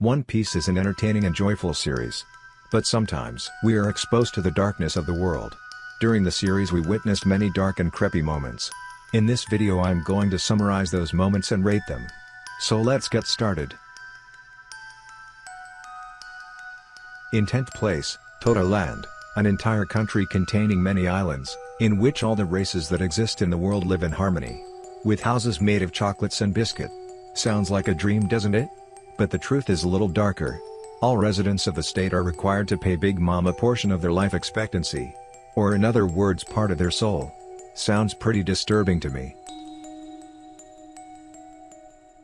One Piece is an entertaining and joyful series. But sometimes, we are exposed to the darkness of the world. During the series we witnessed many dark and creepy moments. In this video I'm going to summarize those moments and rate them. So let's get started. In 10th place, Toto Land, an entire country containing many islands, in which all the races that exist in the world live in harmony. With houses made of chocolates and biscuit. Sounds like a dream, doesn't it? But the truth is a little darker. All residents of the state are required to pay Big Mom a portion of their life expectancy. Or in other words, part of their soul. Sounds pretty disturbing to me.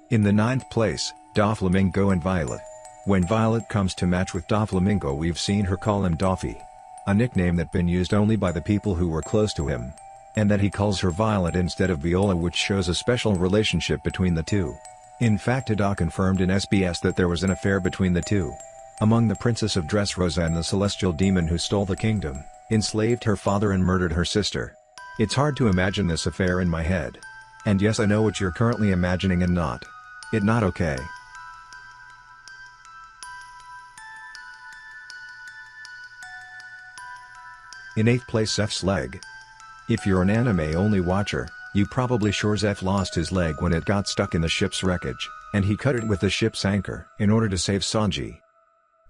In the 9th place, Doflamingo and Violet. When Violet comes to match with Doflamingo, we've seen her call him Doffy. A nickname that been used only by the people who were close to him. And that he calls her Violet instead of Viola, which shows a special relationship between the two. In fact, Ada confirmed in SBS that there was an affair between the two. Among the Princess of Dressrosa and the celestial demon who stole the kingdom, enslaved her father and murdered her sister. It's hard to imagine this affair in my head. And yes, I know what you're currently imagining and not. It not okay. In 8th place, Zeph's leg. If you're an anime-only watcher, you probably sure Zeph lost his leg when it got stuck in the ship's wreckage, and he cut it with the ship's anchor in order to save Sanji.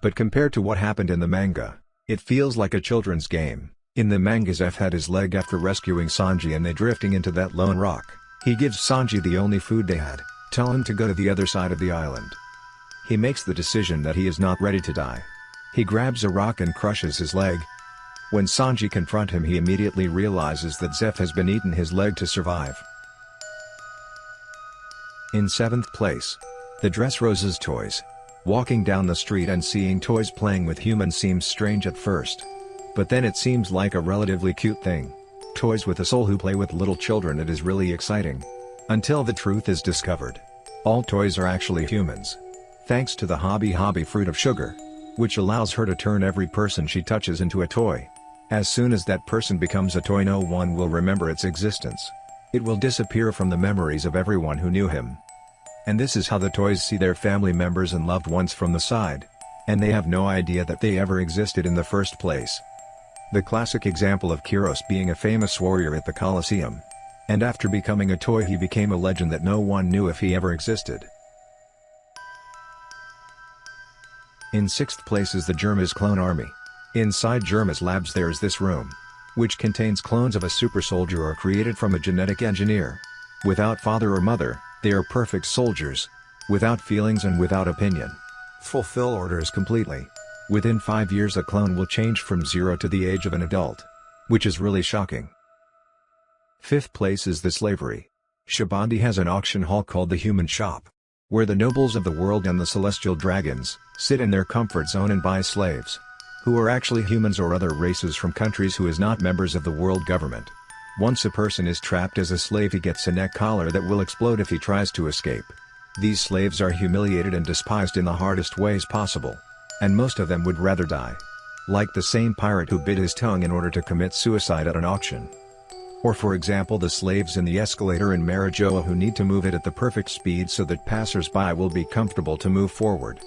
But compared to what happened in the manga, it feels like a children's game. In the manga, Zeph had his leg after rescuing Sanji and they drifting into that lone rock. He gives Sanji the only food they had, tell him to go to the other side of the island. He makes the decision that he is not ready to die. He grabs a rock and crushes his leg. When Sanji confronts him, he immediately realizes that Zeph has been eaten his leg to survive. In 7th place, the Dressrosa's toys. Walking down the street and seeing toys playing with humans seems strange at first. But then it seems like a relatively cute thing. Toys with a soul who play with little children, it is really exciting. Until the truth is discovered. All toys are actually humans. Thanks to the Hobby fruit of sugar. Which allows her to turn every person she touches into a toy. As soon as that person becomes a toy, no one will remember its existence. It will disappear from the memories of everyone who knew him. And this is how the toys see their family members and loved ones from the side. And they have no idea that they ever existed in the first place. The classic example of Kyros being a famous warrior at the Colosseum. And after becoming a toy, he became a legend that no one knew if he ever existed. In 6th place is the Germa's clone army. Inside Germa's labs there is this room, which contains clones of a super soldier or created from a genetic engineer. Without father or mother, they are perfect soldiers. Without feelings and without opinion. Fulfill orders completely. Within 5 years a clone will change from 0 to the age of an adult. Which is really shocking. 5th place is the slavery. Shabandi has an auction hall called the Human Shop. Where the nobles of the world and the celestial dragons sit in their comfort zone and buy slaves. Who are actually humans or other races from countries who is not members of the world government. Once a person is trapped as a slave, he gets a neck collar that will explode if he tries to escape. These slaves are humiliated and despised in the hardest ways possible. And most of them would rather die. Like the same pirate who bit his tongue in order to commit suicide at an auction. Or for example the slaves in the escalator in Marijoa who need to move it at the perfect speed so that passers-by will be comfortable to move forward.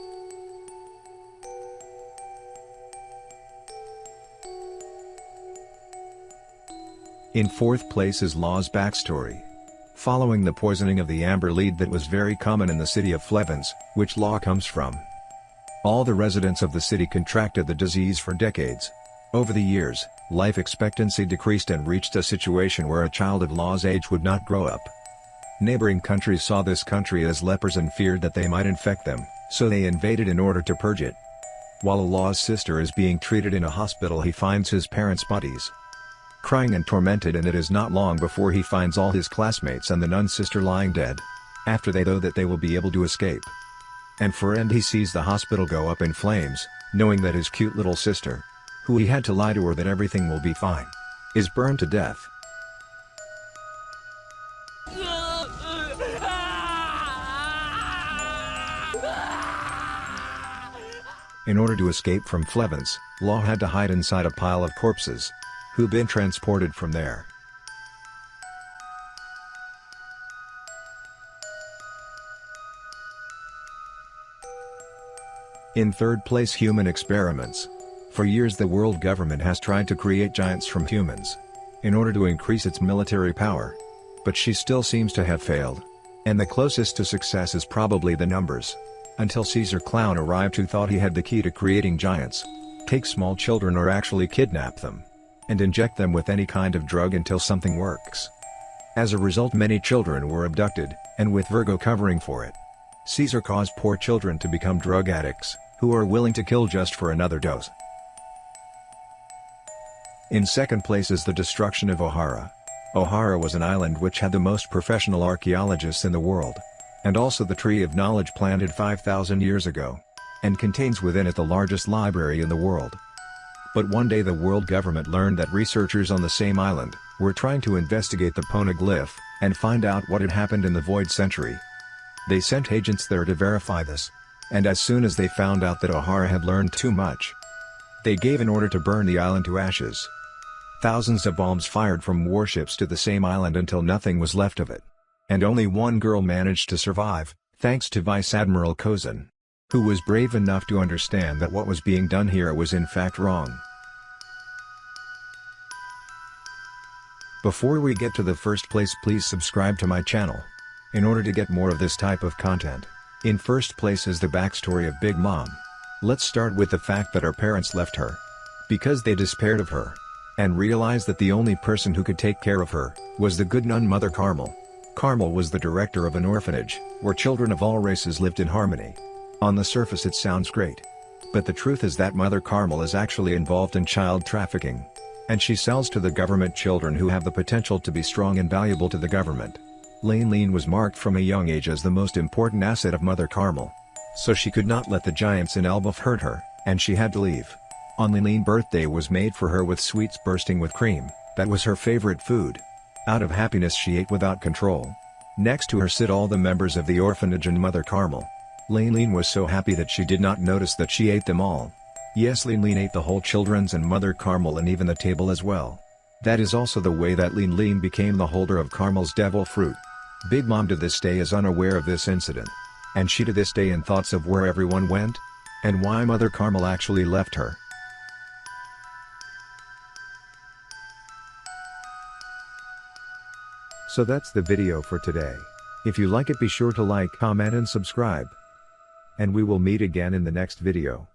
In 4th place is Law's backstory. Following the poisoning of the amber lead that was very common in the city of Flevens, which Law comes from. All the residents of the city contracted the disease for decades. Over the years, life expectancy decreased and reached a situation where a child of Law's age would not grow up. Neighboring countries saw this country as lepers and feared that they might infect them, so they invaded in order to purge it. While Law's sister is being treated in a hospital, he finds his parents' bodies. Crying and tormented, and it is not long before he finds all his classmates and the nun's sister lying dead. After they know that they will be able to escape. And for end he sees the hospital go up in flames, knowing that his cute little sister, who he had to lie to her that everything will be fine, is burned to death. In order to escape from Flevens, Law had to hide inside a pile of corpses. Who been transported from there. In third place, human experiments. For years the world government has tried to create giants from humans, in order to increase its military power. But she still seems to have failed. And the closest to success is probably the numbers. Until Caesar Clown arrived, who thought he had the key to creating giants. Take small children or actually kidnap them, and inject them with any kind of drug until something works. As a result, many children were abducted, and with Virgo covering for it. Caesar caused poor children to become drug addicts, who are willing to kill just for another dose. In second place is the destruction of O'Hara. O'Hara was an island which had the most professional archaeologists in the world, and also the Tree of Knowledge planted 5,000 years ago, and contains within it the largest library in the world. But one day the world government learned that researchers on the same island were trying to investigate the poneglyph and find out what had happened in the Void Century. They sent agents there to verify this, and as soon as they found out that O'Hara had learned too much, they gave an order to burn the island to ashes. Thousands of bombs fired from warships to the same island until nothing was left of it. And only one girl managed to survive, thanks to Vice Admiral Kozin, who was brave enough to understand that what was being done here was in fact wrong. Before we get to the first place, please subscribe to my channel, in order to get more of this type of content. In first place is the backstory of Big Mom. Let's start with the fact that her parents left her, because they despaired of her, and realized that the only person who could take care of her was the good nun Mother Carmel. Carmel was the director of an orphanage, where children of all races lived in harmony. On the surface it sounds great. But the truth is that Mother Carmel is actually involved in child trafficking. And she sells to the government children who have the potential to be strong and valuable to the government. Lane was marked from a young age as the most important asset of Mother Carmel. So she could not let the giants in Elbaf hurt her, and she had to leave. On Lane birthday was made for her with sweets bursting with cream. That was her favorite food. Out of happiness she ate without control. Next to her sit all the members of the orphanage and Mother Carmel. Lane was so happy that she did not notice that she ate them all. Yes, Lane ate the whole children's and Mother Carmel and even the table as well. That is also the way that Lane became the holder of Carmel's devil fruit. Big Mom to this day is unaware of this incident. And she to this day in thoughts of where everyone went, and why Mother Carmel actually left her. So that's the video for today. If you like it, be sure to like, comment and subscribe. And we will meet again in the next video.